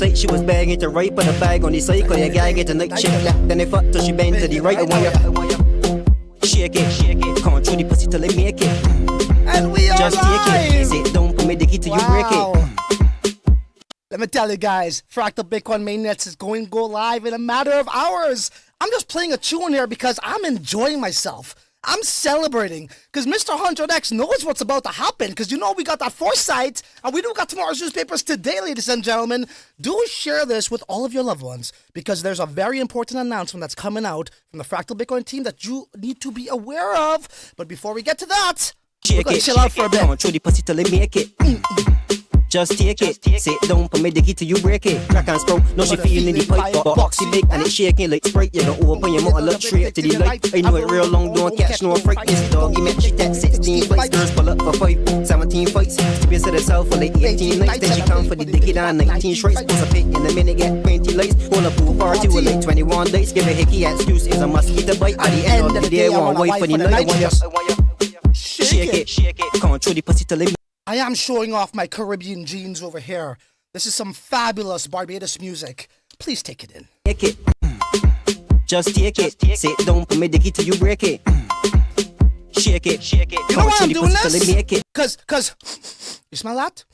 tight, she was begging to right, put a bag on the cycle. Your guy get a night shift left, then they fuck till she bang to the right. I want you shake it, control the pussy till they make it. And we are just live. Take it, sit down, put me the key till you break it. Let me tell you guys, Fractal Bitcoin Mainnet is going to go live in a matter of hours. I'm just playing a tune here because I'm enjoying myself. I'm celebrating because Mr. 100X knows what's about to happen because you know we got that foresight and we do got tomorrow's newspapers today, ladies and gentlemen. Do share this with all of your loved ones because there's a very important announcement that's coming out from the Fractal Bitcoin team that you need to be aware of. But before we get to that, we're going to chill out for a bit. Control the pussy till they make it. Just take it, sit down, put me the key till you break it. Crack and sprout, no she feeling the pipe, but boxy big and it's shaking like Sprite. You don't open your mouth and look straight to the light. I know it real long, don't catch no fright. This doggy match she at 16 fights, girls pull up for 5, 17 fights. Space to herself for like 18 nights, then she come for the dicky down 19 strikes. Post a pick in a minute, get 20 lights. Hold a pool party with like 21 dates. Give a hickey excuse, is a mosquito bite. At the end of the day, one wife for the night. I want you shake it, control the pussy till they. I am showing off my Caribbean jeans over here. This is some fabulous Barbados music. Please take it in. Take it. Just take it. Sit down, put me the key till you break it. Shake it. You know why I'm doing this? Cause, you smell that?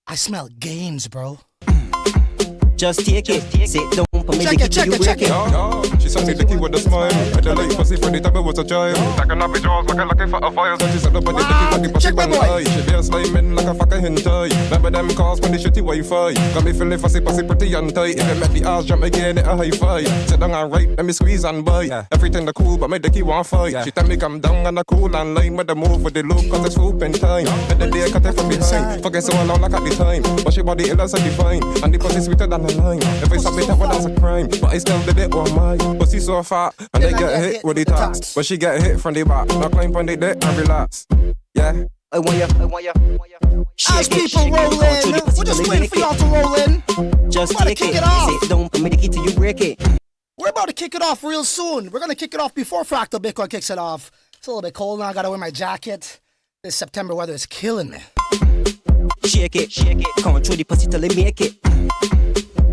I smell games, bro. Just take it. Sit down, put me the key till you break it. Yo, she sucked dicky with a smile. I don't like pussy for the time I was a child. Stacking up with jaws, looking for a fire. So she said up on the dicky, but the pussy bang high. She be a sliming like a fucking hentai. Remember them calls when they shitty Wi-Fi. Got me feeling fussy pretty and tight. If I met the ass, jump again, it a high five. Sit down and right, let me squeeze and buy. Everything the cool, but my dicky won't fight. She tell me come down and I cool and line with the move with the loop, cause it's swooping time. And the day cut it from behind. Forget so long like at the time. But she body ill as a divine. And the pussy sweeter than the lime. If I stop it, that's a crime. But I still did it on my pussy so fat. And they get hit with the tax. But she get hit from the back. Now climb on the deck and relax. Yeah. I want you. As people roll in, we're just waiting for y'all to roll in. Just take it. Sit down, put me the key till you break it. We're about to kick it off real soon. We're gonna kick it off before Fractal Bitcoin kicks it off. It's a little bit cold now. I gotta wear my jacket. This September weather is killing me. Shake it. Control the pussy till they make it.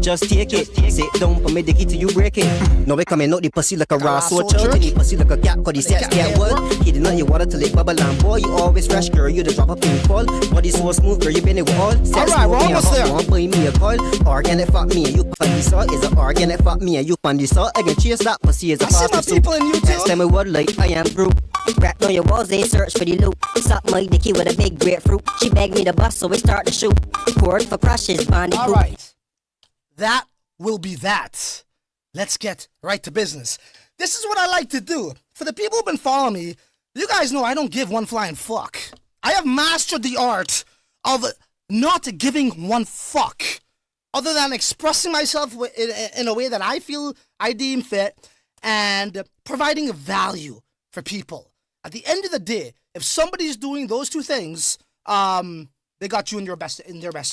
Just take it, sit down, put me the key till you break it. Now we coming out the pussy like a raw soldier. Then the pussy like a cat, cause the sets get wet. He did not your water till it bubble and boy. You always fresh, girl, you the drop a pinfall. Body so smooth, girl, you been it with all. Alright, we're almost there. One buy me a call. Organic fuck me and you pan the saw. Is a organic fuck me and you pan the saw. Again, chase that pussy is a fast. I see my people in YouTube. Next time I would like I am group. Rap on your walls, they search for the loot. Suck my dicky with a big grapefruit. She begged me to bust, so we start to shoot. Poured for crushes, bandicoot. Alright. That will be that. Let's get right to business. This is what I like to do. For the people who've been following me, you guys know I don't give one flying fuck. I have mastered the art of not giving one fuck other than expressing myself in a way that I deem fit and providing value for people. At the end of the day, if somebody's doing those two things, they got you in their best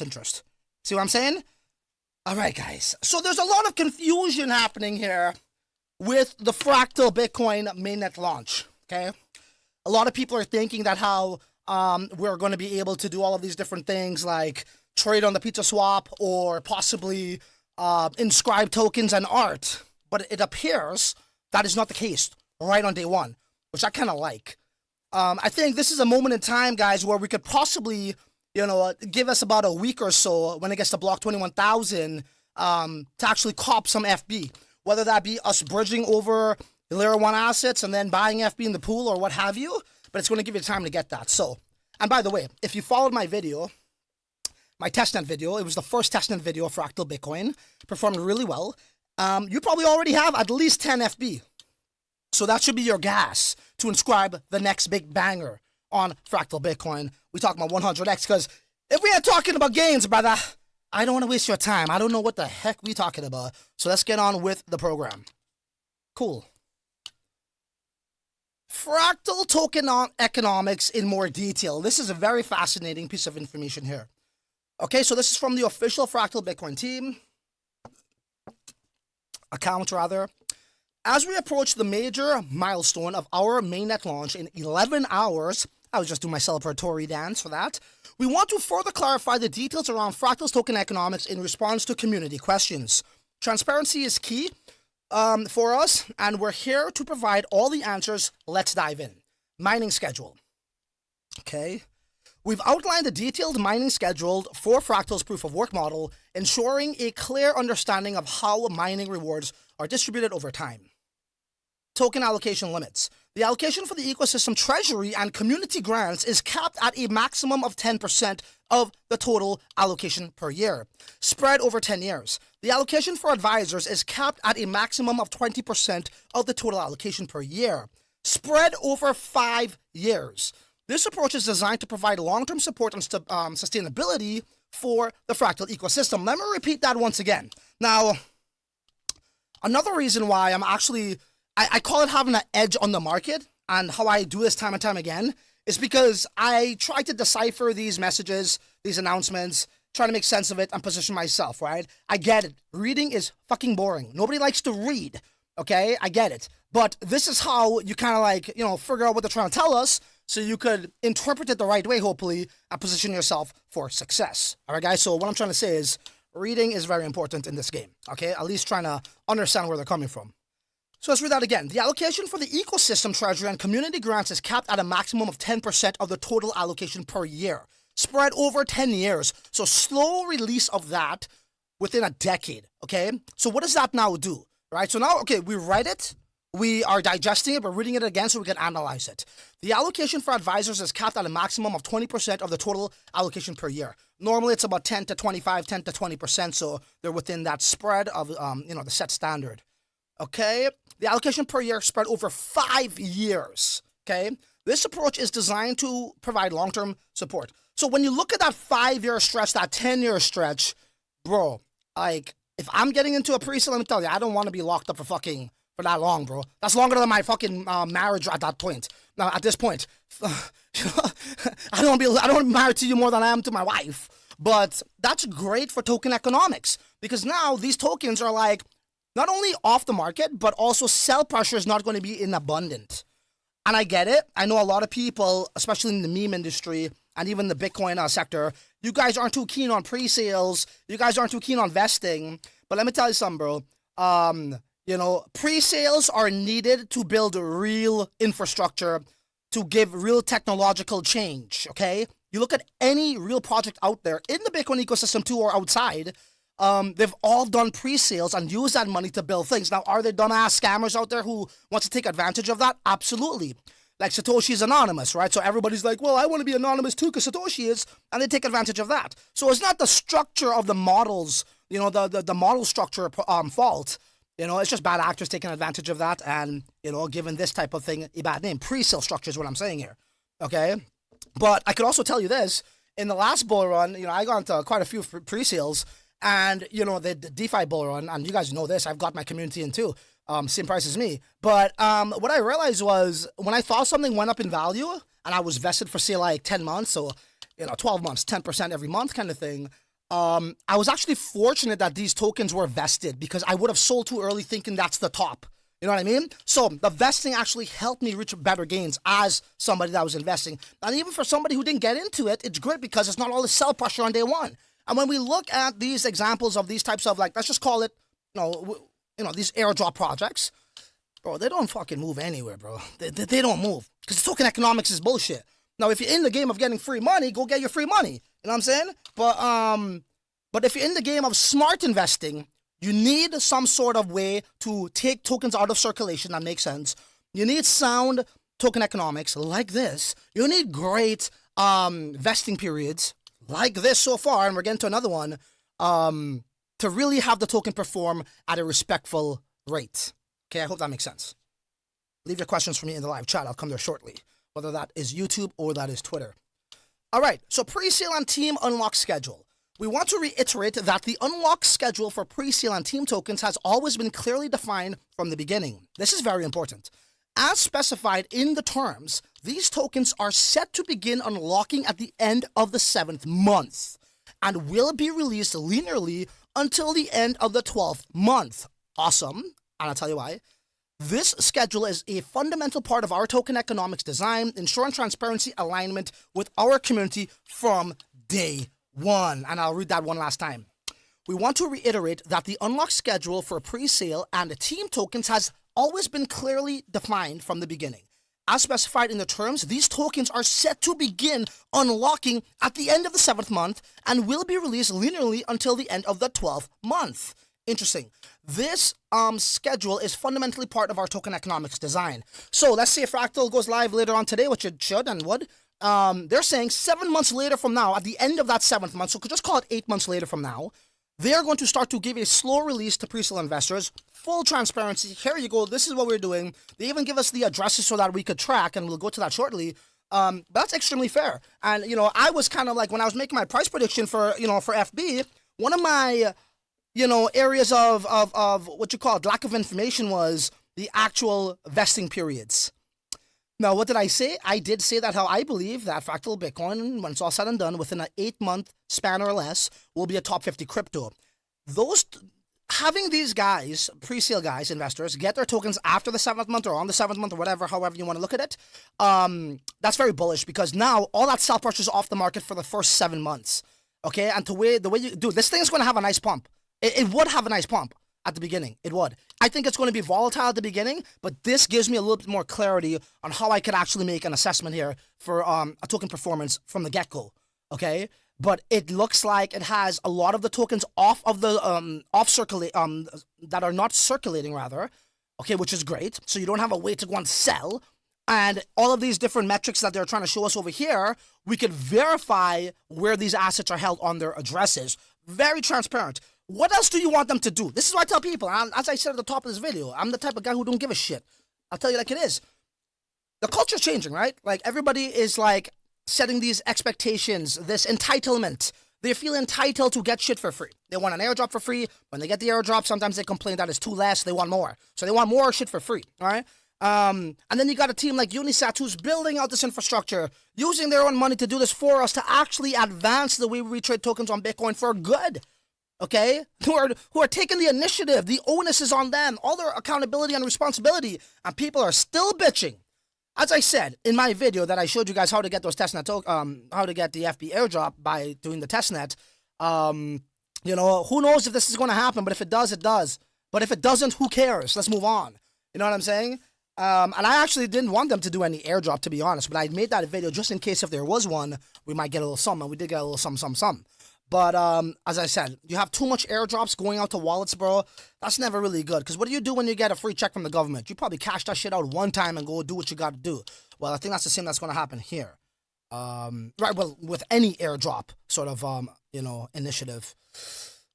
interest. See what I'm saying? All right, guys. So there's a lot of confusion happening here with the Fractal Bitcoin mainnet launch, okay? A lot of people are thinking that how we're going to be able to do all of these different things like trade on the pizza swap or possibly inscribe tokens and art. But it appears that is not the case right on day one, which I kind of like. I think this is a moment in time, guys, where we could possibly, give us about a week or so when it gets to block 21,000 to actually cop some FB. Whether that be us bridging over Layer 1 assets and then buying FB in the pool or what have you. But it's going to give you time to get that. So, and by the way, if you followed my video, my testnet video, it was the first testnet video of Fractal Bitcoin. Performed really well. You probably already have at least 10 FB. So that should be your gas to inscribe the next big banger on Fractal Bitcoin. We talk about 100x because if we are talking about gains, brother, I don't want to waste your time. I don't know what the heck we talking about. So let's get on with the program. Cool. Fractal Tokenomics in more detail. This is a very fascinating piece of information here. Okay, so this is from the official Fractal Bitcoin team. Account, rather. As we approach the major milestone of our mainnet launch in 11 hours, I was just doing my celebratory dance for that. We want to further clarify the details around Fractal's token economics in response to community questions. Transparency is key for us, and we're here to provide all the answers. Let's dive in. Mining schedule. Okay. We've outlined the detailed mining schedule for Fractal's proof of work model, ensuring a clear understanding of how mining rewards are distributed over time. Token allocation limits. The allocation for the ecosystem treasury and community grants is capped at a maximum of 10% of the total allocation per year, spread over 10 years. The allocation for advisors is capped at a maximum of 20% of the total allocation per year, spread over 5 years. This approach is designed to provide long-term support and sustainability for the Fractal ecosystem. Let me repeat that once again. Now, another reason why I'm actually, I call it having an edge on the market, and how I do this time and time again, is because I try to decipher these messages, these announcements, try to make sense of it and position myself, right? I get it. Reading is fucking boring. Nobody likes to read, okay? I get it. But this is how you kind of like, figure out what they're trying to tell us, so you could interpret it the right way, hopefully, and position yourself for success. All right, guys? So what I'm trying to say is reading is very important in this game, okay? At least trying to understand where they're coming from. So let's read that again. The allocation for the ecosystem treasury and community grants is capped at a maximum of 10% of the total allocation per year, spread over 10 years. So slow release of that within a decade, okay? So what does that now do, right? So now, okay, we read it. We are digesting it, we're reading it again so we can analyze it. The allocation for advisors is capped at a maximum of 20% of the total allocation per year. Normally it's about 10 to 25, 10 to 20%, so they're within that spread of, the set standard. Okay? The allocation per year spread over 5 years. Okay? This approach is designed to provide long-term support. So when you look at that 5-year stretch, that 10-year stretch, bro, like, if I'm getting into a pre-sale, let me tell you, I don't want to be locked up for that long, bro. That's longer than my fucking marriage at that point. Now, at this point, I don't want to be married to you more than I am to my wife. But that's great for token economics, because now these tokens are like not only off the market, but also sell pressure is not going to be in abundant. And I get it. I know a lot of people, especially in the meme industry and even the Bitcoin sector, you guys aren't too keen on pre-sales. You guys aren't too keen on vesting. But let me tell you something, bro. Pre-sales are needed to build real infrastructure, to give real technological change, okay? You look at any real project out there in the Bitcoin ecosystem too, or outside, they've all done pre-sales and used that money to build things. Now, are there dumbass scammers out there who want to take advantage of that? Absolutely. Like Satoshi's anonymous, right? So everybody's like, well, I want to be anonymous too because Satoshi is, and they take advantage of that. So it's not the structure of the models, the model structure fault. It's just bad actors taking advantage of that and, giving this type of thing a bad name. Pre-sale structure is what I'm saying here, okay? But I could also tell you this. In the last bull run, I got into quite a few pre-sales, and, the DeFi bull run, and you guys know this, I've got my community in too, same price as me. But what I realized was when I thought something went up in value and I was vested for, say, like 10 months, so, 12 months, 10% every month kind of thing, I was actually fortunate that these tokens were vested, because I would have sold too early thinking that's the top. You know what I mean? So the vesting actually helped me reach better gains as somebody that was investing. And even for somebody who didn't get into it, it's great because it's not all the sell pressure on day one. And when we look at these examples of these types of, like, let's just call it, these airdrop projects, bro, they don't fucking move anywhere, bro. They don't move, because token economics is bullshit. Now, if you're in the game of getting free money, go get your free money. You know what I'm saying? But if you're in the game of smart investing, you need some sort of way to take tokens out of circulation that makes sense. You need sound token economics like this. You need great vesting periods like this so far, and we're getting to another one, to really have the token perform at a respectful rate. Okay, I hope that makes sense. Leave your questions for me in the live chat. I'll come there shortly, whether that is YouTube or that is Twitter. All right, so pre-sale and team unlock schedule. We want to reiterate that the unlock schedule for pre-sale and team tokens has always been clearly defined from the beginning. This is very important. As specified in the terms, these tokens are set to begin unlocking at the end of the 7th month and will be released linearly until the end of the 12th month. Awesome. And I'll tell you why. This schedule is a fundamental part of our token economics design, ensuring transparency alignment with our community from day one. And I'll read that one last time. We want to reiterate that the unlock schedule for pre-sale and the team tokens has always been clearly defined from the beginning. As specified in the terms, these tokens are set to begin unlocking at the end of the 7th month and will be released linearly until the end of the 12th month. Interesting. This schedule is fundamentally part of our token economics design. So let's say Fractal goes live later on today, which it should and would. They're saying 7 months later from now, at the end of that 7th month, so could just call it 8 months later from now, they're going to start to give a slow release to pre-sale investors, full transparency. Here you go. This is what we're doing. They even give us the addresses so that we could track, and we'll go to that shortly. But that's extremely fair. And, I was kind of like, when I was making my price prediction for FB, one of my, areas of what you call lack of information was the actual vesting periods. Now, what did I say? I did say that how I believe that Fractal Bitcoin, when it's all said and done, within an 8-month span or less, will be a top 50 crypto. Having these guys, pre-sale guys, investors, get their tokens after the 7th month or on the 7th month or whatever, however you want to look at it, that's very bullish because now all that sell pressure is off the market for the first 7 months. Okay, and the way you do this thing is going to have a nice pump. It would have a nice pump at the beginning. It would. I think it's going to be volatile at the beginning, but this gives me a little bit more clarity on how I could actually make an assessment here for a token performance from the get-go. Okay, but it looks like it has a lot of the tokens off of the that are not circulating rather. Okay, which is great. So you don't have a way to go and sell. And all of these different metrics that they're trying to show us over here, we could verify where these assets are held on their addresses. Very transparent. What else do you want them to do? This is what I tell people. And as I said at the top of this video, I'm the type of guy who don't give a shit. I'll tell you like it is. The culture's changing, right? Like everybody is like setting these expectations, this entitlement. They feel entitled to get shit for free. They want an airdrop for free. When they get the airdrop, sometimes they complain that it's too less. They want more. So they want more shit for free, all right? And then you got a team like Unisat who's building out this infrastructure, using their own money to do this for us, to actually advance the way we trade tokens on Bitcoin for good. Okay, who are taking the initiative. The onus is on them, all their accountability and responsibility, and people are still bitching. As I said in my video that I showed you guys how to get those testnet, how to get the FB airdrop by doing the testnet. Who knows if this is going to happen? But if it does, it does. But if it doesn't, who cares? Let's move on. You know what I'm saying? And I actually didn't want them to do any airdrop, to be honest. But I made that video just in case if there was one, we might get a little some, and we did get a little some. But as I said, you have too much airdrops going out to wallets, bro. That's never really good. Because what do you do when you get a free check from the government? You probably cash that shit out one time and go do what you got to do. Well, I think that's the same that's going to happen here. Right, well, with any airdrop sort of, initiative.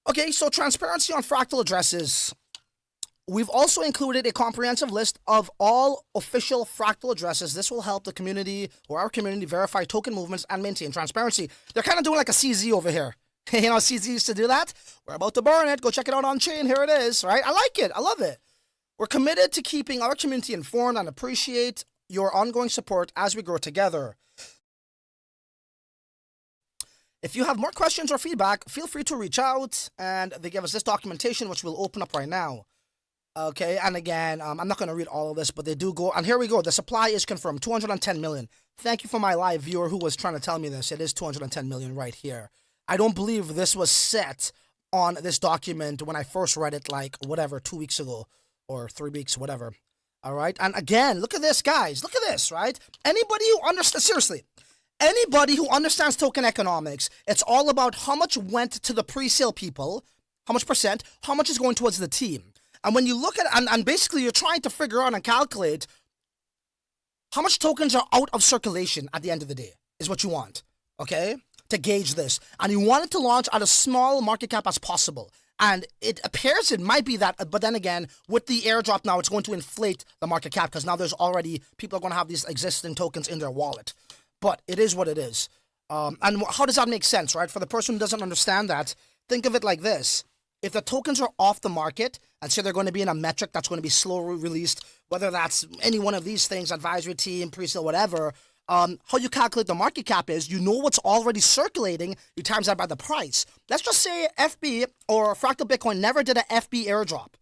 Okay, so transparency on Fractal addresses. We've also included a comprehensive list of all official Fractal addresses. This will help the community or our community verify token movements and maintain transparency. They're kind of doing like a CZ over here. CZ used to do that. We're about to burn it. Go check it out on chain. Here it is, right? I like it. I love it. We're committed to keeping our community informed and appreciate your ongoing support as we grow together. If you have more questions or feedback, feel free to reach out, and they give us this documentation, which we'll open up right now. Okay, and again, I'm not going to read all of this, but they do go, and here we go. The supply is confirmed, 210 million. Thank you for my live viewer who was trying to tell me this. It is 210 million right here. I don't believe this was set on this document when I first read it, like, 2 weeks ago, or 3 weeks, whatever. All right, and again, look at this, guys. Look at this, right? Anybody who understands, seriously, anybody who understands token economics, it's all about how much went to the pre-sale people, how much percent, how much is going towards the team. And when you look at it, and basically you're trying to figure out and calculate how much tokens are out of circulation at the end of the day is what you want, okay, to gauge this. And you want it to launch at a small market cap as possible. And it appears it might be that, but then again, with the airdrop now, it's going to inflate the market cap because now there's already, people are going to have these existing tokens in their wallet. But it is what it is. And how does that make sense, right? For the person who doesn't understand that, think of it like this. If the tokens are off the market, and say they're going to be in a metric that's going to be slow released, whether that's any one of these things, advisory team, pre-sale, whatever, how you calculate the market cap is, you know what's already circulating, you times that by the price. Let's just say FB or Fractal Bitcoin never did a FB airdrop.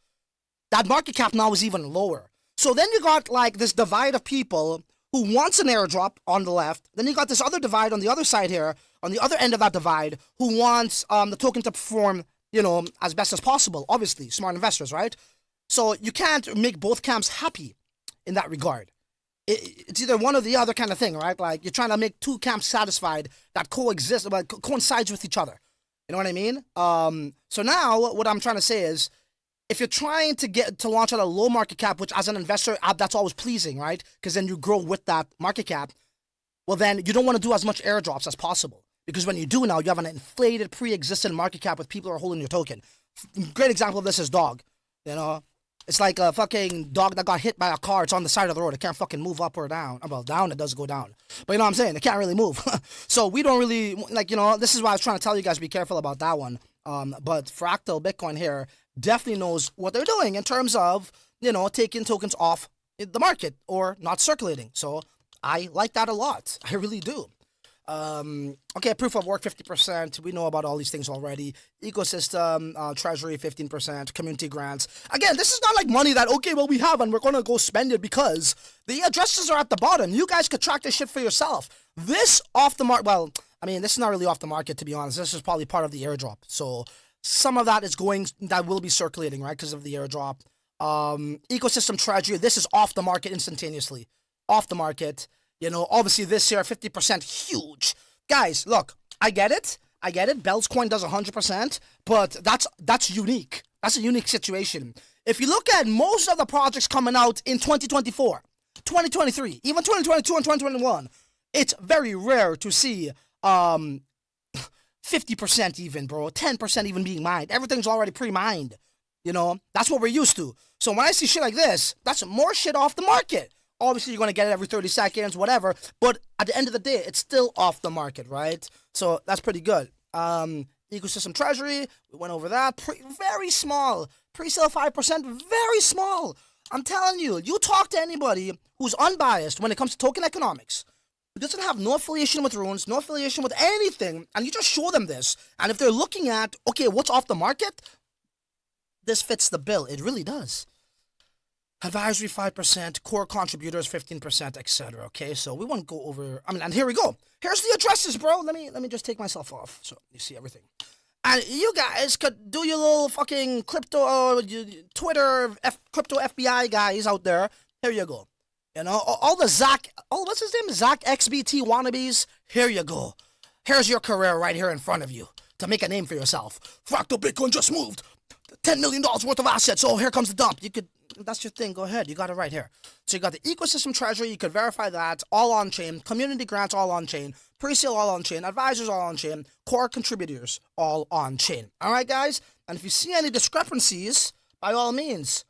That market cap now is even lower. So then you got like this divide of people who wants an airdrop on the left. Then you got this other divide on the other side here, on the other end of that divide, who wants the token to perform, as best as possible. Obviously, smart investors, right? So you can't make both camps happy in that regard. It's either one or the other kind of thing, right? Like you're trying to make two camps satisfied that coexist, but coincides with each other. You know what I mean? So now what I'm trying to say is, if you're trying to launch at a low market cap, which as an investor, that's always pleasing, right? Because then you grow with that market cap. Well, then you don't want to do as much airdrops as possible. Because when you do now, you have an inflated, pre-existing market cap with people who are holding your token. Great example of this is dog. It's like a fucking dog that got hit by a car. It's on the side of the road. It can't fucking move up or down. Well, down, it does go down. But you know what I'm saying? It can't really move. So we don't really, this is why I was trying to tell you guys, be careful about that one. But Fractal Bitcoin here definitely knows what they're doing in terms of, taking tokens off the market or not circulating. So I like that a lot. I really do. Okay, proof of work 50%. We know about all these things already. Ecosystem, treasury 15%, community grants. Again, this is not like money that, we have and we're going to go spend it because the addresses are at the bottom. You guys could track this shit for yourself. This off the market, this is not really off the market, to be honest. This is probably part of the airdrop. So some of that that will be circulating, right, because of the airdrop. Ecosystem treasury, this is off the market instantaneously. Off the market. Obviously this year, 50% huge. Guys, look, I get it. Bell's coin does 100%, but that's unique. That's a unique situation. If you look at most of the projects coming out in 2024, 2023, even 2022 and 2021, it's very rare to see 50% even, bro. 10% even being mined. Everything's already pre-mined. That's what we're used to. So when I see shit like this, that's more shit off the market. Obviously, you're going to get it every 30 seconds, whatever. But at the end of the day, it's still off the market, right? So that's pretty good. Ecosystem treasury, we went over that. Very small. Pre-sale 5%, very small. I'm telling you, you talk to anybody who's unbiased when it comes to token economics, who doesn't have no affiliation with runes, no affiliation with anything, and you just show them this. And if they're looking at, what's off the market? This fits the bill. It really does. Advisory 5%, core contributors 15%, etc. Okay, so we won't go over. And here we go. Here's the addresses, bro. Let me just take myself off so you see everything. And you guys could do your little fucking crypto, Twitter, crypto FBI guys out there. Here you go. All the what's his name? Zach XBT wannabes. Here you go. Here's your career right here in front of you to make a name for yourself. Fractal Bitcoin just moved $10 million worth of assets. Oh, here comes the dump. That's your thing. Go ahead. You got it right here. So you got the ecosystem treasury. You could verify that. All on chain. Community grants all on chain. Pre-sale all on chain. Advisors all on chain. Core contributors all on chain. All right, guys? And if you see any discrepancies, by all means,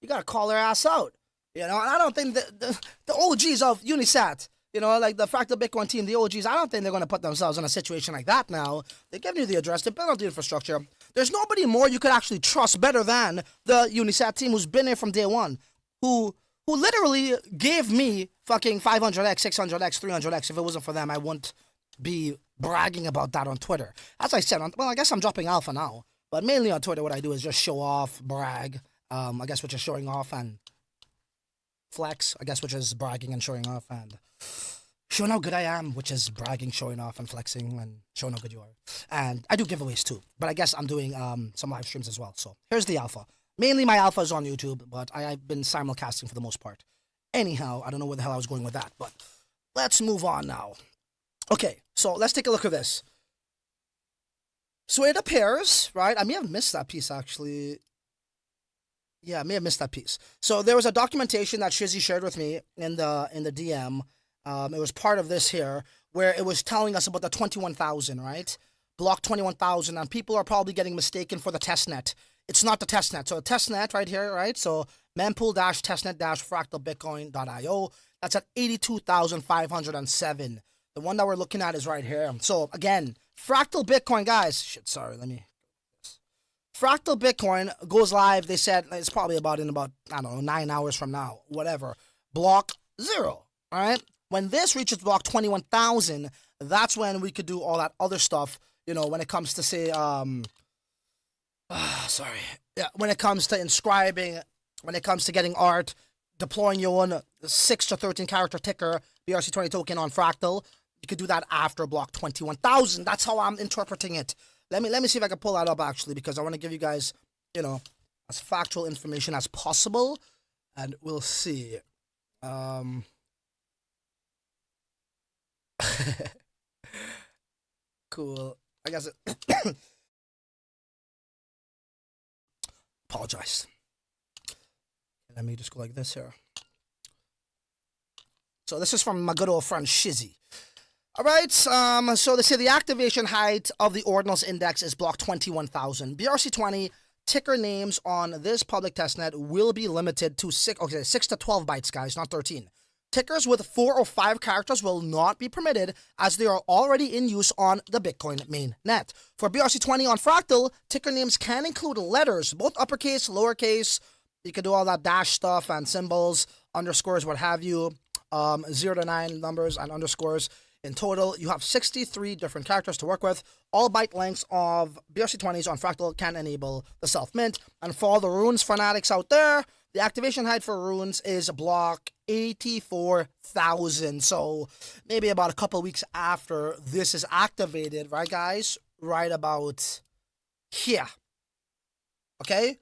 you got to call their ass out. And I don't think the OGs of Unisat, like the Fractal Bitcoin team, the OGs, I don't think they're going to put themselves in a situation like that now. They're giving you the address. They're building the infrastructure. There's nobody more you could actually trust better than the Unisat team who's been there from day one, who literally gave me fucking 500x, 600x, 300x. If it wasn't for them, I wouldn't be bragging about that on Twitter. As I said, I guess I'm dropping alpha now, but mainly on Twitter what I do is just show off, brag, I guess which is showing off, and flex, I guess which is bragging and showing off, and showing how good I am, which is bragging, showing off, and flexing, and showing how good you are. And I do giveaways too, but I guess I'm doing some live streams as well. So here's the alpha. Mainly my alpha is on YouTube, but I've been simulcasting for the most part. Anyhow, I don't know where the hell I was going with that, but let's move on now. Okay, so let's take a look at this. So it appears, right? I may have missed that piece actually. Yeah, I may have missed that piece. So there was a documentation that Shizzy shared with me in the DM. It was part of this here, where it was telling us about the 21,000, right? Block 21,000, and people are probably getting mistaken for the testnet. It's not the testnet. So the testnet right here, right? So mempool-testnet-fractalbitcoin.io. That's at 82,507. The one that we're looking at is right here. So again, Fractal Bitcoin, guys. Fractal Bitcoin goes live. They said it's probably I don't know, 9 hours from now, whatever. Block 0, all right? When this reaches block 21,000, that's when we could do all that other stuff, when it comes to say, when it comes to inscribing, when it comes to getting art, deploying your own 6 to 13 character ticker BRC20 token on Fractal, you could do that after block 21,000. That's how I'm interpreting it. Let me see if I can pull that up actually, because I want to give you guys, you know, as factual information as possible, and we'll see. Cool. I guess it. Apologize. Let me just go like this here. So this is from my good old friend Shizzy. All right, so they say the activation height of the Ordinals index is block 21,000. BRC20 ticker names on this public testnet will be limited to 6 to 12 bytes, guys, not 13. Tickers with 4 or 5 characters will not be permitted, as they are already in use on the Bitcoin mainnet. For BRC20 on Fractal, ticker names can include letters, both uppercase, lowercase. You can do all that dash stuff and symbols, underscores, what have you, 0 to 9 numbers and underscores. In total, you have 63 different characters to work with. All byte lengths of BRC20s on Fractal can enable the self-mint. And for all the runes fanatics out there, the activation height for runes is block 84,000. So maybe about a couple weeks after this is activated, right, guys? Right about here. Okay?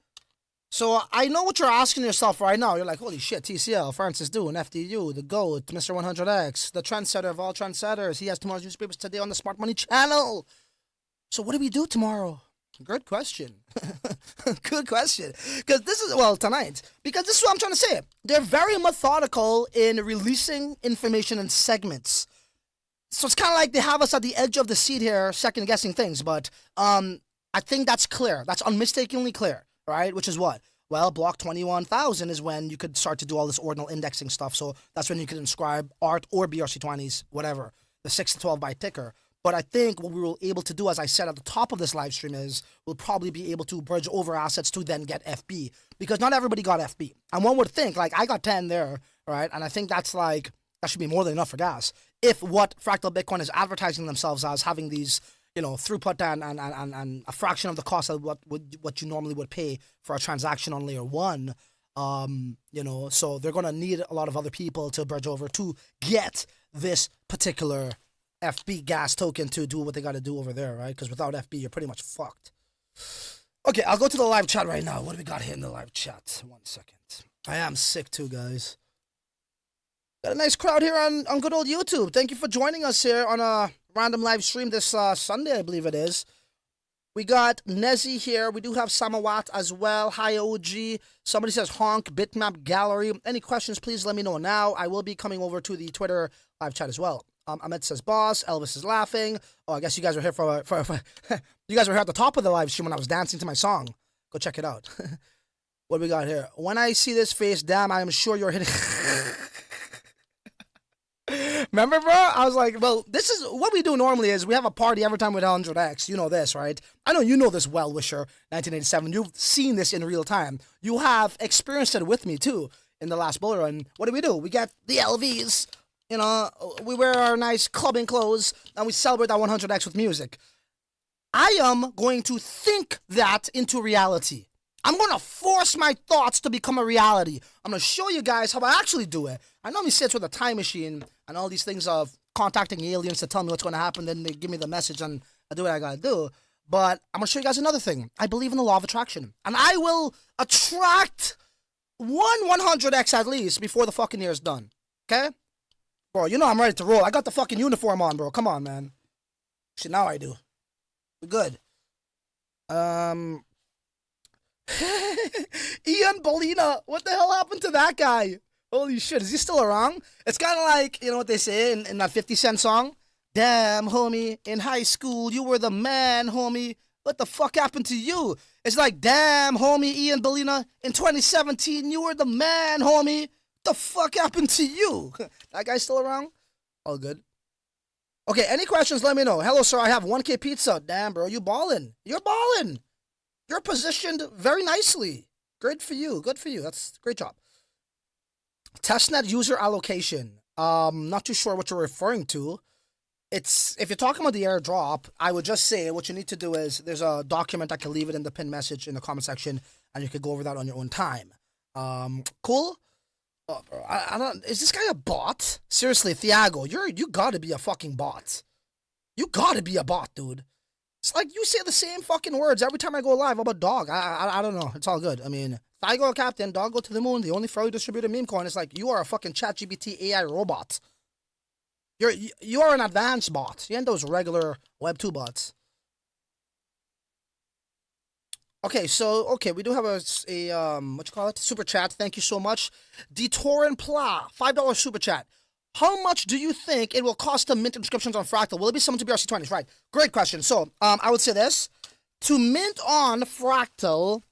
So I know what you're asking yourself right now. You're like, holy shit, TCL, Francis Dhun, FDU, the GOAT, Mr. 100X, the trendsetter of all trendsetters. He has tomorrow's newspapers today on the Smart Money channel. So what do we do tomorrow? Good question. Good question. Because this is, well, tonight. Because this is what I'm trying to say. They're very methodical in releasing information in segments. So it's kind of like they have us at the edge of the seat here, second guessing things. But I think that's clear. That's unmistakably clear. Right? Which is what? Well, block 21,000 is when you could start to do all this ordinal indexing stuff. So that's when you could inscribe art or BRC20s, whatever, the 6 to 12 byte ticker. But I think what we were able to do, as I said at the top of this live stream, is we'll probably be able to bridge over assets to then get FB, because not everybody got FB. And one would think, like, I got 10 there, right? And I think that's like, that should be more than enough for gas. If what Fractal Bitcoin is advertising themselves as having these, you know, throughput and a fraction of the cost of what you normally would pay for a transaction on layer 1, you know, so they're going to need a lot of other people to bridge over to get this particular FB gas token to do what they got to do over there, right? Because without FB, you're pretty much fucked. Okay, I'll go to the live chat right now. What do we got here in the live chat? 1 second. I am sick too, guys. Got a nice crowd here on good old YouTube. Thank you for joining us here on a random live stream this Sunday, I believe it is. We got Nezzy here. We do have Samawat as well. Hi, OG. Somebody says honk, bitmap gallery. Any questions, please let me know now. I will be coming over to the Twitter live chat as well. Ahmed says boss. Elvis is laughing. Oh, I guess you guys were here for you guys were here at the top of the live stream when I was dancing to my song. Go check it out. What do we got here? When I see this face, damn, I am sure you're hitting... Remember, bro? I was like, well, this is what we do normally is we have a party every time with 100X. You know this, right? I know you know this well, Wisher, 1987. You've seen this in real time. You have experienced it with me, too, in the last bull run. What do? We get the LVs, you know, we wear our nice clubbing clothes, and we celebrate that 100X with music. I am going to think that into reality. I'm going to force my thoughts to become a reality. I'm going to show you guys how I actually do it. I normally sit with a time machine and all these things of contacting aliens to tell me what's going to happen. Then they give me the message and I do what I got to do. But I'm going to show you guys another thing. I believe in the law of attraction. And I will attract 100X at least before the fucking year is done. Okay? Bro, you know I'm ready to roll. I got the fucking uniform on, bro. Come on, man. Shit, now I do. We're good. Ian Bolina, what the hell happened to that guy? Holy shit, is he still around? It's kind of like, you know what they say in that 50 Cent song? Damn, homie, in high school, you were the man, homie. What the fuck happened to you? It's like, damn, homie, Ian Bolina, in 2017, you were the man, homie. What the fuck happened to you? That guy's still around? All good. Okay, any questions, let me know. Hello, sir, I have 1K pizza. Damn, bro, you ballin'. You're ballin'. You're positioned very nicely. Great for you. Good for you. That's a great job. Testnet user allocation. Not too sure what you're referring to. It's if you're talking about the airdrop, I would just say what you need to do is there's a document. I can leave it in the pinned message in the comment section, and you could go over that on your own time. Cool. Oh, bro, I don't. Is this guy a bot? Seriously, Thiago, you gotta be a fucking bot. You gotta be a bot, dude. It's like you say the same fucking words every time I go live about dog. I don't know. It's all good. I mean, Thiago Captain, dog go to the moon. The only fully distributed meme coin. It's like you are a fucking ChatGPT AI robot. You are an advanced bot. You ain't those regular Web 2 bots. Okay, so we do have a what you call it? Super chat. Thank you so much. Detorin Pla, $5 super chat. How much do you think it will cost to mint inscriptions on Fractal? Will it be similar to BRC20s? Right. Great question. So, I would say this. To mint on Fractal,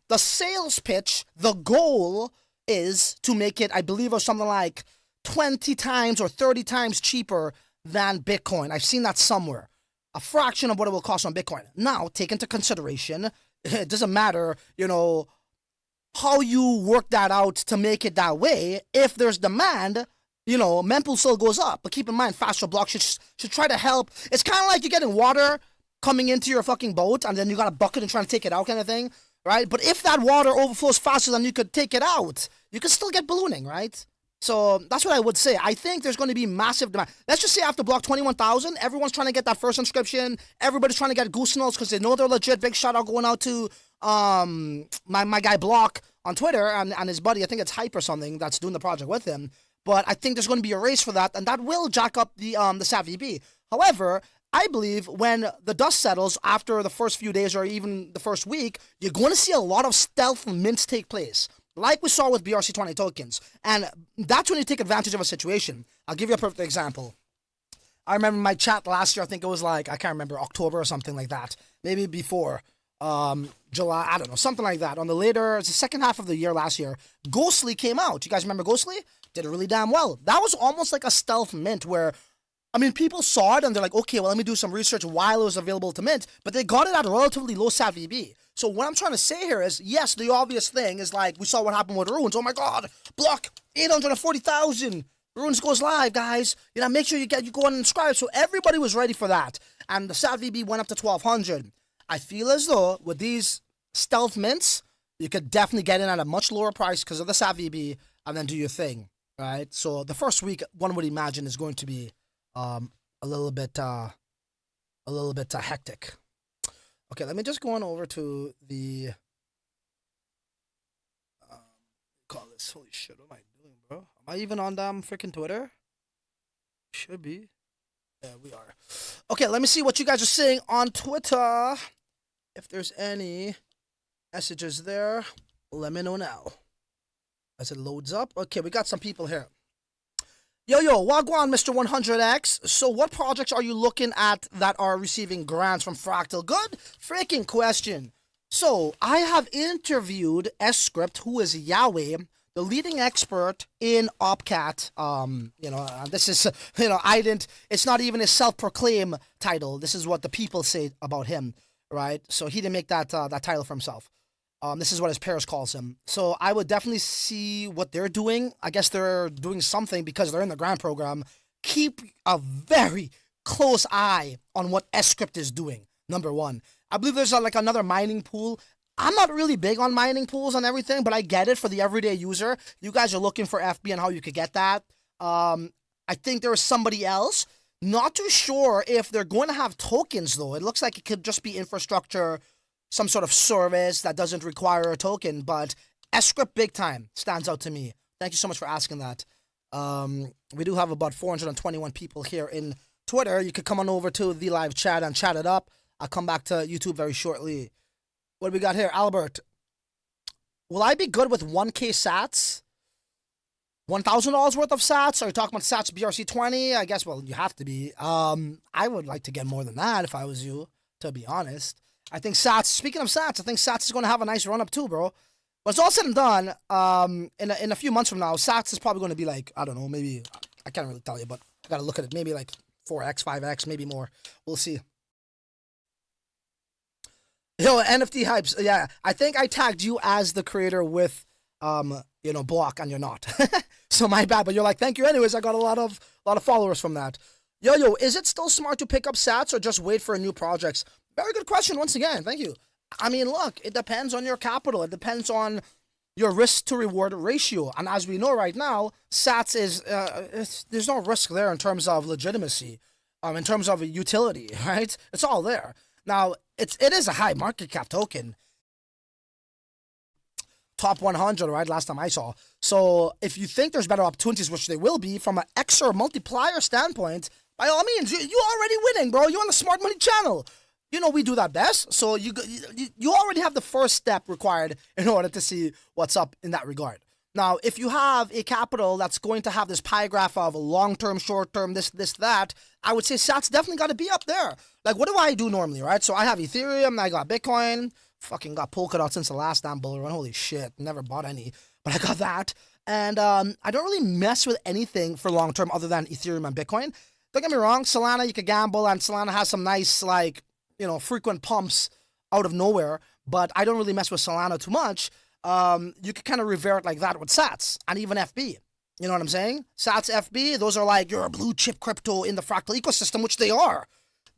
the sales pitch, the goal is to make it, I believe, or something like 20 times or 30 times cheaper than Bitcoin. I've seen that somewhere. A fraction of what it will cost on Bitcoin. Now, take into consideration, it doesn't matter, how you work that out to make it that way. If there's demand, mempool still goes up. But keep in mind, faster blocks should try to help. It's kind of like you're getting water coming into your fucking boat, and then you got a bucket and trying to take it out kind of thing, right? But if that water overflows faster than you could take it out, you could still get ballooning, right? So that's what I would say. I think there's going to be massive demand. Let's just say after block 21,000, everyone's trying to get that first inscription. Everybody's trying to get Goosenals because they know they're legit. Big shout out going out to my guy Block on Twitter and his buddy, I think it's Hype or something, that's doing the project with him. But I think there's going to be a race for that, and that will jack up the SAT-VB. However, I believe when the dust settles after the first few days or even the first week, you're going to see a lot of stealth mints take place, like we saw with BRC20 tokens. And that's when you take advantage of a situation. I'll give you a perfect example. I remember my chat last year, I think it was like, I can't remember, October or something like that. Maybe before July, I don't know, something like that. It's the second half of the year last year, Ghostly came out. You guys remember Ghostly? Did it really damn well. That was almost like a stealth mint where, people saw it and they're like, okay, well, let me do some research while it was available to mint, but they got it at a relatively low SAT-VB. So what I'm trying to say here is, yes, the obvious thing is like, we saw what happened with Runes. Oh my God, block 840,000. Runes goes live, guys. Make sure you go and subscribe. So everybody was ready for that. And the SAT-VB went up to 1,200. I feel as though with these stealth mints, you could definitely get in at a much lower price because of the SAT-VB and then do your thing, right? So the first week, one would imagine, is going to be a little bit hectic. Okay, let me just go on over to the call this. Holy shit, what am I doing, bro? Am I even on damn freaking Twitter? Should be. Yeah, we are. Okay, let me see what you guys are saying on Twitter. If there's any messages there, let me know now. As it loads up. Okay, we got some people here. Yo, Wagwan, Mr. 100X. So what projects are you looking at that are receiving grants from Fractal? Good freaking question. So I have interviewed S-Script, who is Yahweh, the leading expert in OpCat. This is, it's not even a self-proclaimed title. This is what the people say about him, right? So he didn't make that title for himself. This is what his peers calls him. So I would definitely see what they're doing. I guess they're doing something because they're in the grant program. Keep a very close eye on what S-Script is doing, number one. I believe there's another mining pool. I'm not really big on mining pools and everything, but I get it for the everyday user. You guys are looking for FB and how you could get that. I think there is somebody else. Not too sure if they're going to have tokens, though. It looks like it could just be infrastructure, some sort of service that doesn't require a token, but S-Script big time stands out to me. Thank you so much for asking that. We do have about 421 people here in Twitter. You could come on over to the live chat and chat it up. I'll come back to YouTube very shortly. What do we got here? Albert. Will I be good with 1K sats? $1,000 worth of sats? Are you talking about sats BRC20? I guess, well, you have to be. I would like to get more than that if I was you, to be honest. I think sats, speaking of sats, I think sats is going to have a nice run up too, bro. When it's all said and done, in a few months from now, sats is probably going to be like, I don't know, maybe, I can't really tell you, but I got to look at it, maybe like 4x, 5x, maybe more. We'll see. Yo, NFT hypes. Yeah, I think I tagged you as the creator with, Block, and you're not. So my bad, but you're like, thank you anyways. I got a lot of followers from that. Yo, is it still smart to pick up sats or just wait for new projects? Very good question once again. Thank you. I mean, look, it depends on your capital. It depends on your risk to reward ratio. And as we know right now, Sats is, there's no risk there in terms of legitimacy, in terms of utility, right? It's all there. Now, it is a high market cap token. Top 100, right? Last time I saw. So if you think there's better opportunities, which they will be from an XOR multiplier standpoint, by all means, you already winning, bro. You're on the Smart Money channel. You know we do that best. So you already have the first step required in order to see what's up in that regard. Now, if you have a capital that's going to have this pie graph of long-term, short-term, this, that, I would say Sats definitely got to be up there. Like, what do I do normally, right? So I have Ethereum, I got Bitcoin, fucking got Polkadot since the last damn bull run. Holy shit, never bought any, but I got that. And I don't really mess with anything for long-term other than Ethereum and Bitcoin. Don't get me wrong, Solana, you could gamble, and Solana has some nice, like, you know, frequent pumps out of nowhere, but I don't really mess with Solana too much. You could kind of revert like that with Sats and even FB. You know what I'm saying? Sats, FB, those are like your blue chip crypto in the Fractal ecosystem, which they are.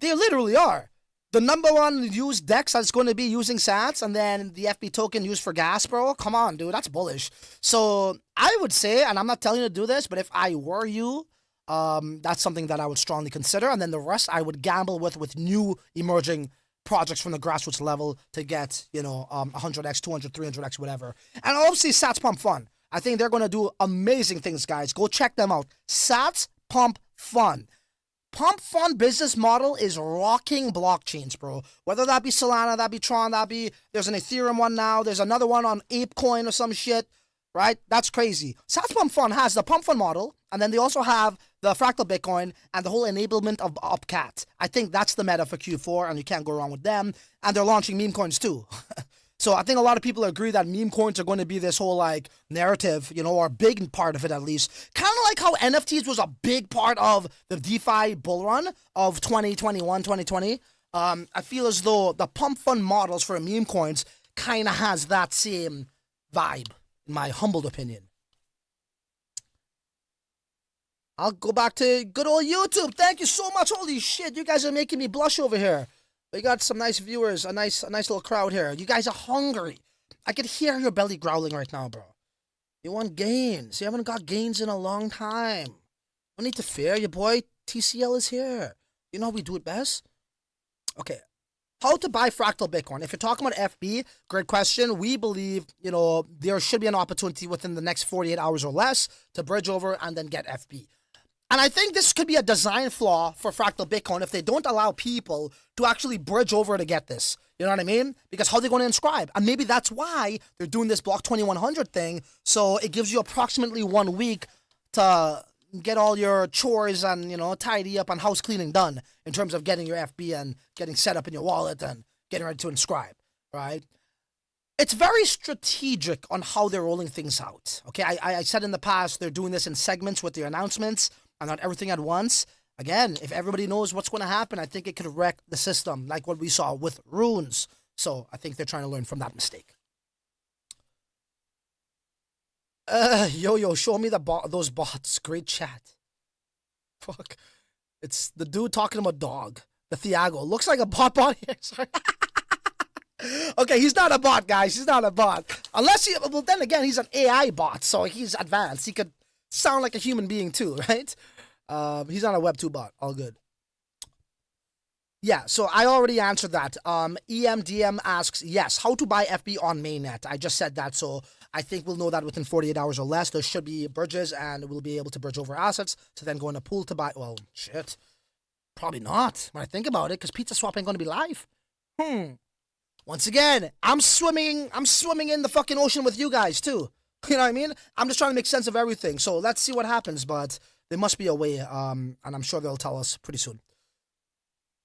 They literally are. The number one used DEX that's going to be using Sats, and then the FB token used for gas, bro. Come on, dude, that's bullish. So I would say, and I'm not telling you to do this, but if I were you, that's something that I would strongly consider. And then the rest I would gamble with new emerging projects from the grassroots level to get, you know, 100x, 200, 300x, whatever. And obviously Sats Pump Fun. I think they're going to do amazing things, guys. Go check them out. Sats Pump Fun. Pump Fun business model is rocking blockchains, bro. Whether that be Solana, that be Tron, there's an Ethereum one now. There's another one on ApeCoin or some shit, right? That's crazy. Sats Pump Fun has the Pump Fun model, and then they also have the Fractal Bitcoin and the whole enablement of Upcat. I think that's the meta for Q4, and you can't go wrong with them. And they're launching meme coins too. So I think a lot of people agree that meme coins are going to be this whole like narrative, you know, or a big part of it at least. Kind of like how NFTs was a big part of the DeFi bull run of 2021, 2020. I feel as though the Pump Fun models for meme coins kind of has that same vibe, in my humbled opinion. I'll go back to good old YouTube. Thank you so much. Holy shit, you guys are making me blush over here. We got some nice viewers, a nice little crowd here. You guys are hungry. I could hear your belly growling right now, bro. You want gains. You haven't got gains in a long time. No need to fear, your boy TCL is here. You know how we do it best? Okay. How to buy Fractal Bitcoin? If you're talking about FB, great question. We believe, you know, there should be an opportunity within the next 48 hours or less to bridge over and then get FB. And I think this could be a design flaw for Fractal Bitcoin if they don't allow people to actually bridge over to get this. You know what I mean? Because how are they going to inscribe? And maybe that's why they're doing this block 2100 thing. So it gives you approximately 1 week to get all your chores and, you know, tidy up and house cleaning done in terms of getting your FB and getting set up in your wallet and getting ready to inscribe, right? It's very strategic on how they're rolling things out. Okay, I said in the past, they're doing this in segments with their announcements and not everything at once. Again, if everybody knows what's going to happen, I think it could wreck the system, like what we saw with runes. So I think they're trying to learn from that mistake. Yo, show me those bots. Great chat. Fuck. It's the dude talking about dog. The Thiago. Looks like a bot here. Sorry. Okay, he's not a bot, guys. He's not a bot. Unless he, well, then again, he's an AI bot, so he's advanced. He could sound like a human being too, right? He's not a Web 2 bot. All good. Yeah, so I already answered that. EMDM asks, yes, how to buy FB on mainnet. I just said that, so I think we'll know that within 48 hours or less. There should be bridges, and we'll be able to bridge over assets to then go in a pool to buy. Well, shit. Probably not, when I think about it, because pizza swap ain't going to be live. Once again, I'm swimming in the fucking ocean with you guys, too. You know what I mean? I'm just trying to make sense of everything. So let's see what happens, but there must be a way, and I'm sure they'll tell us pretty soon.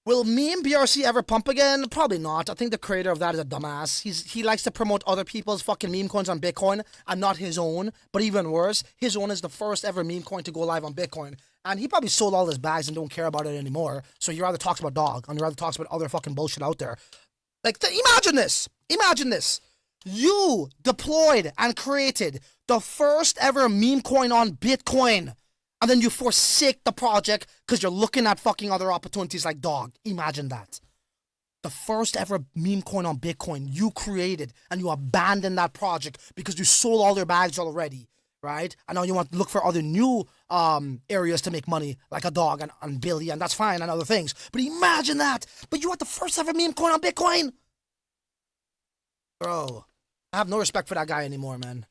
Will meme BRC ever pump again? Probably not. I think the creator of that is a dumbass. He likes to promote other people's fucking meme coins on Bitcoin and not his own. But even worse, his own is the first ever meme coin to go live on Bitcoin. And he probably sold all his bags and don't care about it anymore. So he rather talks about dog and he rather talks about other fucking bullshit out there. Like, imagine this. Imagine this. You deployed and created the first ever meme coin on Bitcoin. And then you forsake the project because you're looking at fucking other opportunities like dog. Imagine that. The first ever meme coin on Bitcoin you created, and you abandoned that project because you sold all your bags already, right? And now you want to look for other new areas to make money, like a dog and Billy, and that's fine, and other things. But imagine that. But you are the first ever meme coin on Bitcoin. Bro, I have no respect for that guy anymore, man.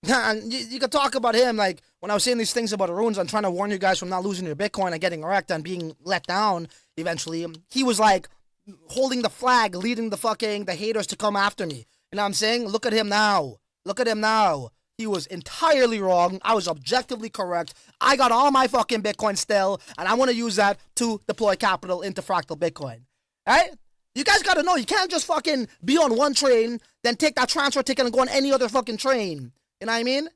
And you could talk about him, like, when I was saying these things about runes and trying to warn you guys from not losing your Bitcoin and getting wrecked and being let down eventually, he was like holding the flag, leading the haters to come after me. You know what I'm saying? Look at him now. Look at him now. He was entirely wrong. I was objectively correct. I got all my fucking Bitcoin still, and I want to use that to deploy capital into Fractal Bitcoin. Right? You guys got to know, you can't just fucking be on one train, then take that transfer ticket and go on any other fucking train. You know what I mean?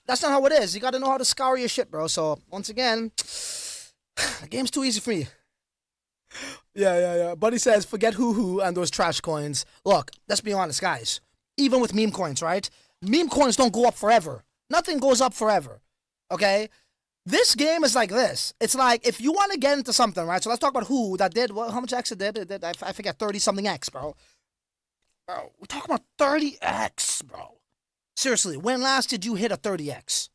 That's not how it is. You got to know how to scour your shit, bro. So, once again, the game's too easy for me. Yeah. Buddy says, forget hoo-hoo and those trash coins. Look, let's be honest, guys. Even with meme coins, right? Meme coins don't go up forever. Nothing goes up forever. Okay? This game is like this. It's like, if you want to get into something, right? So let's talk about who that did. Well, how much X it did? It did, I forget, 30-something X, bro. Bro, we're talking about 30X, bro. Seriously, when last did you hit a 30X?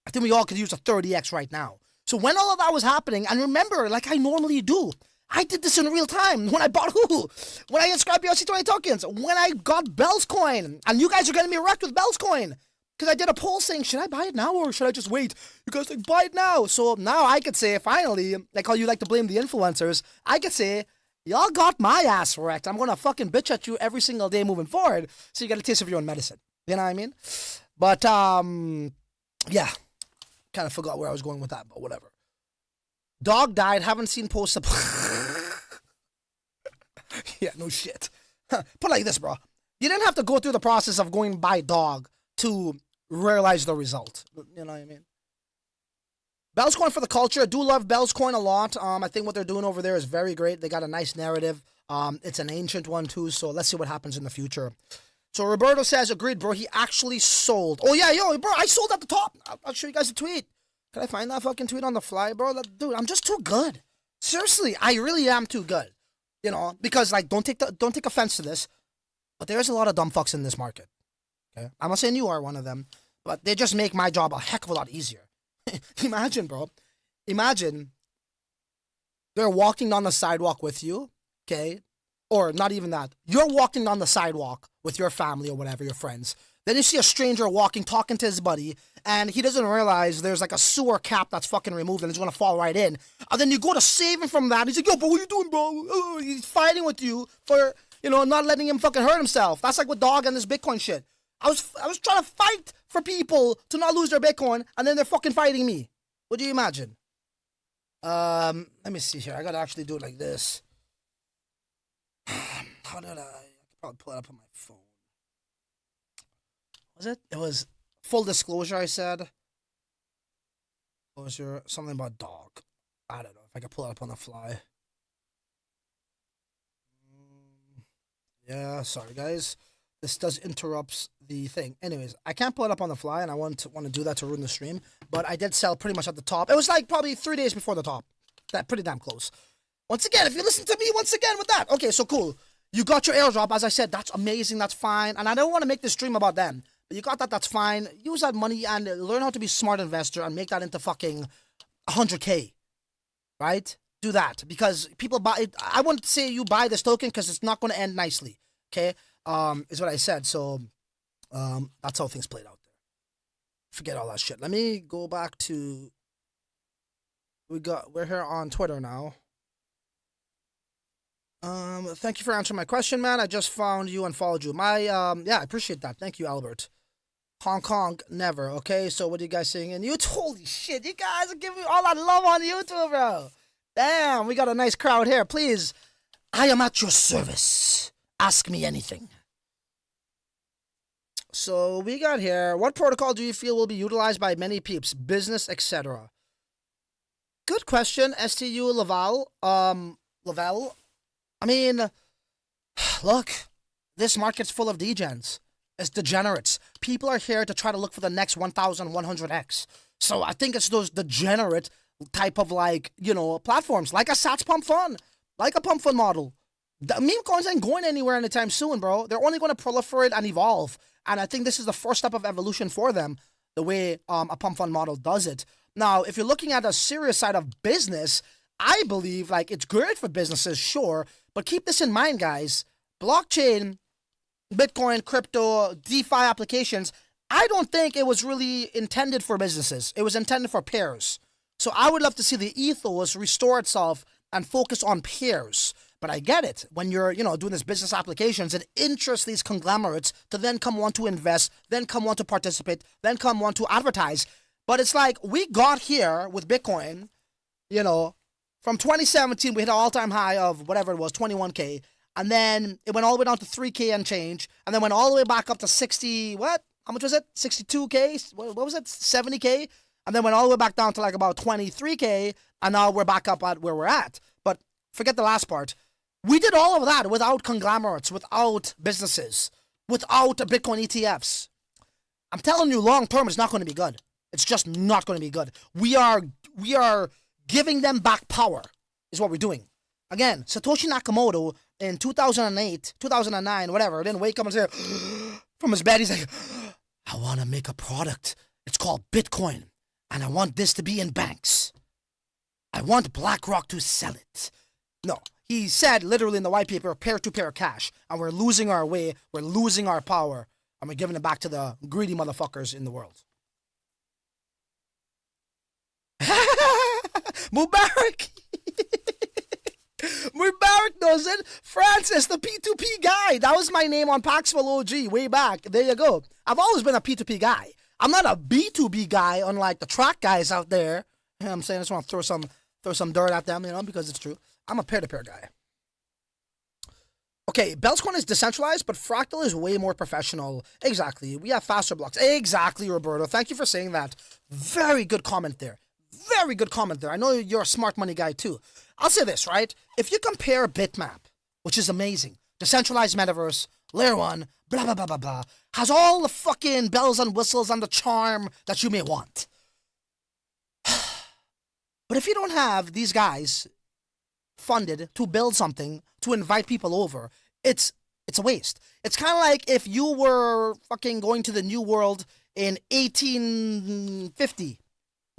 I think we all could use a 30X right now. So when all of that was happening, and remember, like I normally do, I did this in real time. When I bought Hoo, when I inscribed BRC20 tokens, when I got Bell's coin, and you guys are getting me wrecked with Bell's coin. Because I did a poll saying, should I buy it now or should I just wait? You guys like, buy it now. So now I could say, finally, like how you like to blame the influencers, I could say, y'all got my ass wrecked. I'm going to fucking bitch at you every single day moving forward. So you get a taste of your own medicine. You know what I mean? But, yeah. Kind of forgot where I was going with that, but whatever. Dog died. Haven't seen post. Yeah, no shit. Put it like this, bro. You didn't have to go through the process of going by dog to realize the result. You know what I mean? Bell's Coin for the culture. I do love Bell's Coin a lot. I think what they're doing over there is very great. They got a nice narrative. It's an ancient one too, so let's see what happens in the future. So Roberto says, agreed, bro. He actually sold. Oh, yeah, yo, bro, I sold at the top. I'll show you guys a tweet. Can I find that fucking tweet on the fly, bro? Dude, I'm just too good. Seriously, I really am too good. You know, because, like, don't take offense to this, but there's a lot of dumb fucks in this market. Okay? I'm not saying you are one of them, but they just make my job a heck of a lot easier. Imagine, bro. Imagine they're walking down the sidewalk with you, okay? Or not even that. You're walking down the sidewalk with your family or whatever, your friends. Then you see a stranger walking, talking to his buddy, and he doesn't realize there's like a sewer cap that's fucking removed and he's gonna fall right in. And then you go to save him from that. He's like, yo, bro, what are you doing, bro? Oh, he's fighting with you for, you know, not letting him fucking hurt himself. That's like with Dog and this Bitcoin shit. I was trying to fight for people to not lose their Bitcoin, and then they're fucking fighting me. What do you imagine? Let me see here. I gotta actually do it like this. How did I could probably pull it up on my phone. Was it? It was full disclosure, I said. Disclosure, something about dog. I don't know if I can pull it up on the fly. Yeah, sorry guys. This does interrupts the thing. Anyways, I can't pull it up on the fly, and I want to do that to ruin the stream. But I did sell pretty much at the top. It was like probably 3 days before the top. That pretty damn close. Once again, if you listen to me once again with that. Okay, so cool. You got your airdrop, as I said. That's amazing. That's fine. And I don't want to make this stream about them. But you got that. That's fine. Use that money and learn how to be a smart investor and make that into fucking 100K. Right? Do that. Because people buy it. I wouldn't say you buy this token because it's not going to end nicely. Okay? Is what I said. So, that's how things played out there. Forget all that shit. Let me go back to... We're here on Twitter now. Thank you for answering my question, man. I just found you and followed you. Yeah, I appreciate that. Thank you, Albert. Hong Kong, never. Okay, so what are you guys saying? And YouTube, holy shit, you guys are giving me all that love on YouTube, bro. Damn, we got a nice crowd here. Please, I am at your service. Ask me anything. So we got here, what protocol do you feel will be utilized by many peeps, business, etc.? Good question, STU Laval. Laval. I mean, look, this market's full of degens. It's degenerates. People are here to try to look for the next 1,100X. So I think it's those degenerate type of like, platforms, like a Sats Pump Fund, like a Pump Fund model. The meme coins ain't going anywhere anytime soon, bro. They're only going to proliferate and evolve. And I think this is the first step of evolution for them, the way a Pump Fund model does it. Now, if you're looking at a serious side of business, I believe like it's great for businesses, sure. But keep this in mind, guys. Blockchain, Bitcoin, crypto, DeFi applications, I don't think it was really intended for businesses. It was intended for pairs. So I would love to see the ethos restore itself and focus on pairs. But I get it. When you're, doing this business applications, it interests these conglomerates to then come want to invest, then come want to participate, then come want to advertise. But it's like we got here with Bitcoin, from 2017, we hit an all-time high of whatever it was, 21K. And then it went all the way down to 3K and change. And then went all the way back up to 60, what? How much was it? 62K? What was it? 70K? And then went all the way back down to like about 23K. And now we're back up at where we're at. But forget the last part. We did all of that without conglomerates, without businesses, without Bitcoin ETFs. I'm telling you, long term, it's not going to be good. It's just not going to be good. We are giving them back power, is what we're doing. Again, Satoshi Nakamoto in 2008, 2009, whatever, didn't wake up and say, from his bed, he's like, I want to make a product. It's called Bitcoin, and I want this to be in banks. I want BlackRock to sell it. No. He said, literally in the white paper, peer-to-peer cash. And we're losing our way, we're losing our power, and we're giving it back to the greedy motherfuckers in the world. Mubarak! Mubarak knows it. Francis, the P2P guy. That was my name on Paxful OG way back. There you go. I've always been a P2P guy. I'm not a B2B guy, unlike the track guys out there. You know what I'm saying? I just want to throw some dirt at them, because it's true. I'm a peer-to-peer guy. Okay, Bellscoin is decentralized, but Fractal is way more professional. Exactly. We have faster blocks. Exactly, Roberto. Thank you for saying that. Very good comment there. Very good comment there. I know you're a smart money guy too. I'll say this, right? If you compare Bitmap, which is amazing, decentralized metaverse, layer 1, blah, blah, blah, blah, blah, has all the fucking bells and whistles and the charm that you may want. But if you don't have these guys funded to build something, to invite people over, it's a waste. It's kind of like if you were fucking going to the New World in 1850,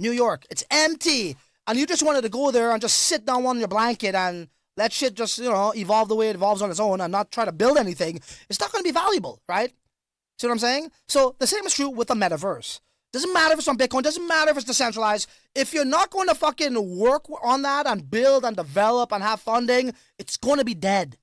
New York. It's empty. And you just wanted to go there and just sit down on your blanket and let shit just, evolve the way it evolves on its own and not try to build anything. It's not going to be valuable, right? See what I'm saying? So the same is true with the metaverse. Doesn't matter if it's on Bitcoin, doesn't matter if it's decentralized. If you're not going to fucking work on that and build and develop and have funding, it's going to be dead.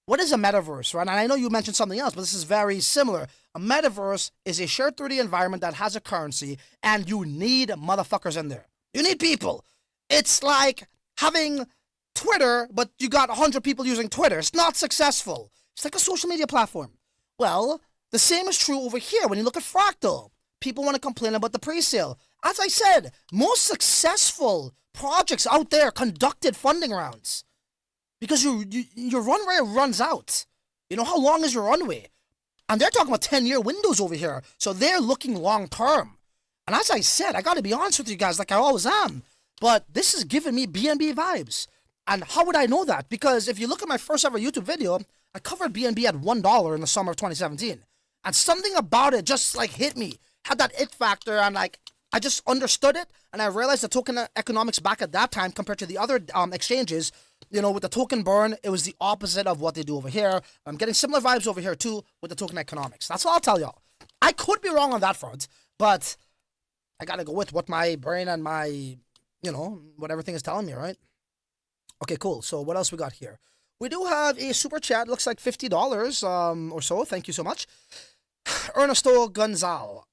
What is a metaverse, right? And I know you mentioned something else, but this is very similar. A metaverse is a shared 3D environment that has a currency, and you need motherfuckers in there. You need people. It's like having Twitter, but you got 100 people using Twitter. It's not successful. It's like a social media platform. Well, the same is true over here when you look at Fractal. People want to complain about the pre-sale. As I said, most successful projects out there conducted funding rounds. Because your runway runs out. How long is your runway? And they're talking about 10-year windows over here. So they're looking long-term. And as I said, I got to be honest with you guys like I always am. But this is giving me BNB vibes. And how would I know that? Because if you look at my first ever YouTube video, I covered BNB at $1 in the summer of 2017. And something about it just hit me. Had that it factor, and I just understood it, and I realized the token economics back at that time compared to the other exchanges, with the token burn, it was the opposite of what they do over here. I'm getting similar vibes over here too with the token economics. That's all I'll tell y'all. I could be wrong on that front, but I gotta go with what my brain and my, what everything is telling me, right? Okay, cool. So what else we got here? We do have a super chat, looks like $50 or so. Thank you so much. Ernesto Gonzal.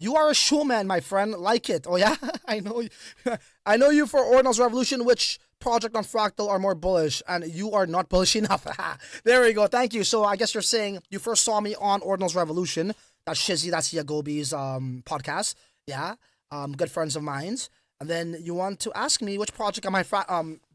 You are a showman, my friend. Like it. Oh, yeah? I know you for Ordinals Revolution. Which project on Fractal are more bullish? And you are not bullish enough. There we go. Thank you. So I guess you're saying you first saw me on Ordinals Revolution. That's Shizzy. That's Yagobi's podcast. Yeah. Good friends of mine. And then you want to ask me which project am I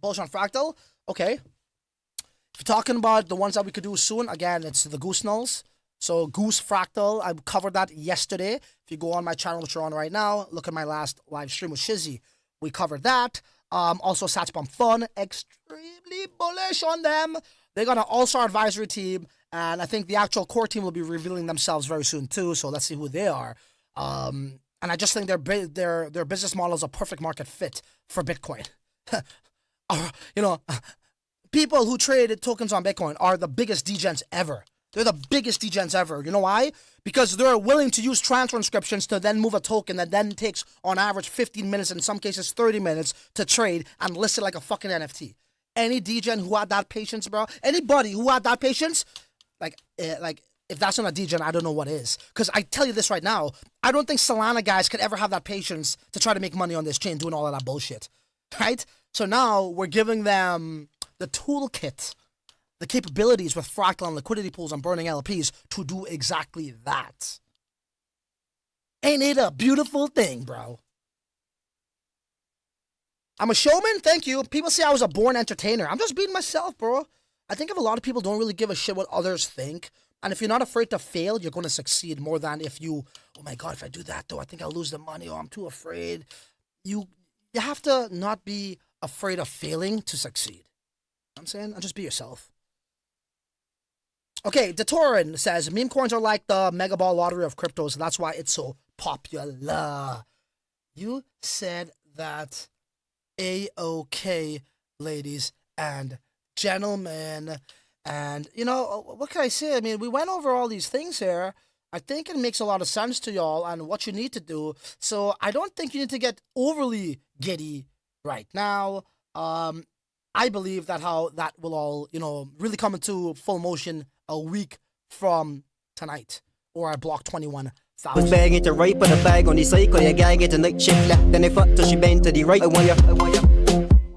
bullish on Fractal? Okay. If you're talking about the ones that we could do soon, again, it's the Ordinals. So Goose Fractal, I covered that yesterday. If you go on my channel, which you're on right now, look at my last live stream with Shizzy, We covered that. Also, Satspam Fun, extremely bullish on them. They got an all-star advisory team, and I think the actual core team will be revealing themselves very soon too. So let's see who they are. And I just think their business model is a perfect market fit for Bitcoin. People who traded tokens on Bitcoin are the biggest degens ever. They're the biggest degens ever. You know why? Because they're willing to use transfer inscriptions to then move a token that then takes, on average, 15 minutes, in some cases 30 minutes, to trade and list it like a fucking NFT. Any degen who had that patience, bro, anybody who had that patience, like if that's not a degen, I don't know what is. Because I tell you this right now, I don't think Solana guys could ever have that patience to try to make money on this chain doing all of that bullshit, right? So now we're giving them the toolkit, the capabilities with Fractal and liquidity pools and burning LPs to do exactly that. Ain't it a beautiful thing, bro? I'm a showman, thank you. People say I was a born entertainer. I'm just being myself, bro. I think if a lot of people don't really give a shit what others think, and if you're not afraid to fail, you're going to succeed more than if you, oh my God, if I do that though, I think I'll lose the money, or I'm too afraid. You have to not be afraid of failing to succeed. You know what I'm saying? Just be yourself. Okay, Detorin says, meme coins are like the mega ball lottery of cryptos. That's why it's so popular. You said that A-OK, ladies and gentlemen. And, what can I say? I mean, we went over all these things here. I think it makes a lot of sense to y'all and what you need to do. So I don't think you need to get overly giddy right now. I believe that how that will all, really come into full motion a week from tonight, or I block 21,000. Bag it right, put a bag on the cycle. Your guy get a night shift left, then they fuck till she bend to the right. I want ya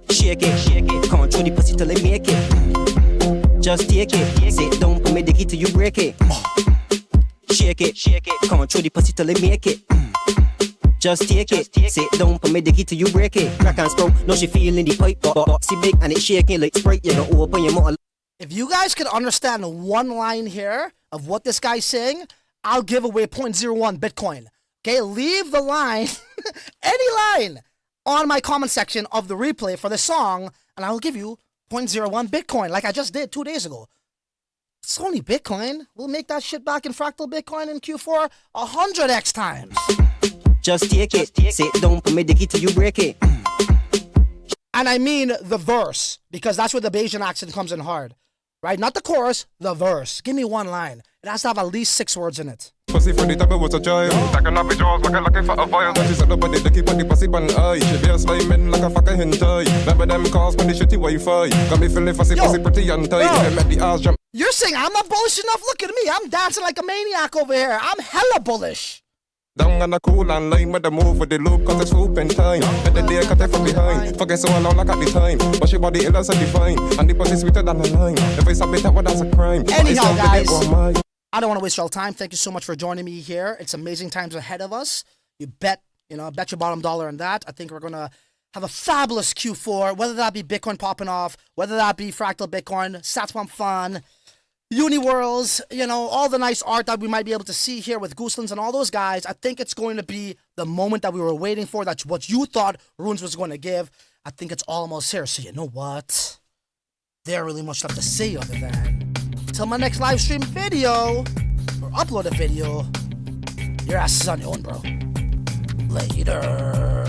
shake it, control the pussy till they make it. Just take it, sit down, put me the key till you break it. Shake it, control the pussy till they make it. Just take it, sit down, put me the key till you break it. Crack and sprout, now she feeling the pipe, boxy big and it's shaking like Sprite. You don't open your mouth. If you guys could understand one line here of what this guy's saying, I'll give away 0.01 Bitcoin. Okay, leave the line, any line, on my comment section of the replay for the song, and I will give you 0.01 Bitcoin, like I just did 2 days ago. It's only Bitcoin. We'll make that shit back in Fractal Bitcoin in Q4 100x times. Just take it, sit down, put me the key till you break it. And I mean the verse, because that's where the Bayesian accent comes in hard. Right? Not the chorus, the verse. Give me one line. It has to have at least 6 words in it. Pussy for the type was a child. Like a nappy jaws, like a lucky for a file. She said nobody to keep on the pussy pan eye. She be a slime in like a fucking hentai. Remember them calls when the shitty Wi-Fi. Got me feeling fussy pretty and tight. They met the ass jump. You're saying I'm not bullish enough? Look at me. I'm dancing like a maniac over here. I'm hella bullish. Down on the cool and line with the move with the loop, cause it's swooping time. At the day, cut it from behind. Forget so long like at the time. But she body ill as a divine. And the pussy sweeter than the lime. If it's a bit what that's a crime. Anyhow, guys, I don't want to waste your time. Thank you so much for joining me here. It's amazing times ahead of us. You bet your bottom dollar on that. I think we're going to have a fabulous Q4, whether that be Bitcoin popping off, whether that be Fractal Bitcoin, Satspam Fun, Uniworlds, all the nice art that we might be able to see here with Gooselands and all those guys. I think it's going to be the moment that we were waiting for. That's what you thought Runes was going to give. I think it's almost here. So you know what? There really much left to say other than, till my next live stream video, or upload a video, your ass is on your own, bro. Later.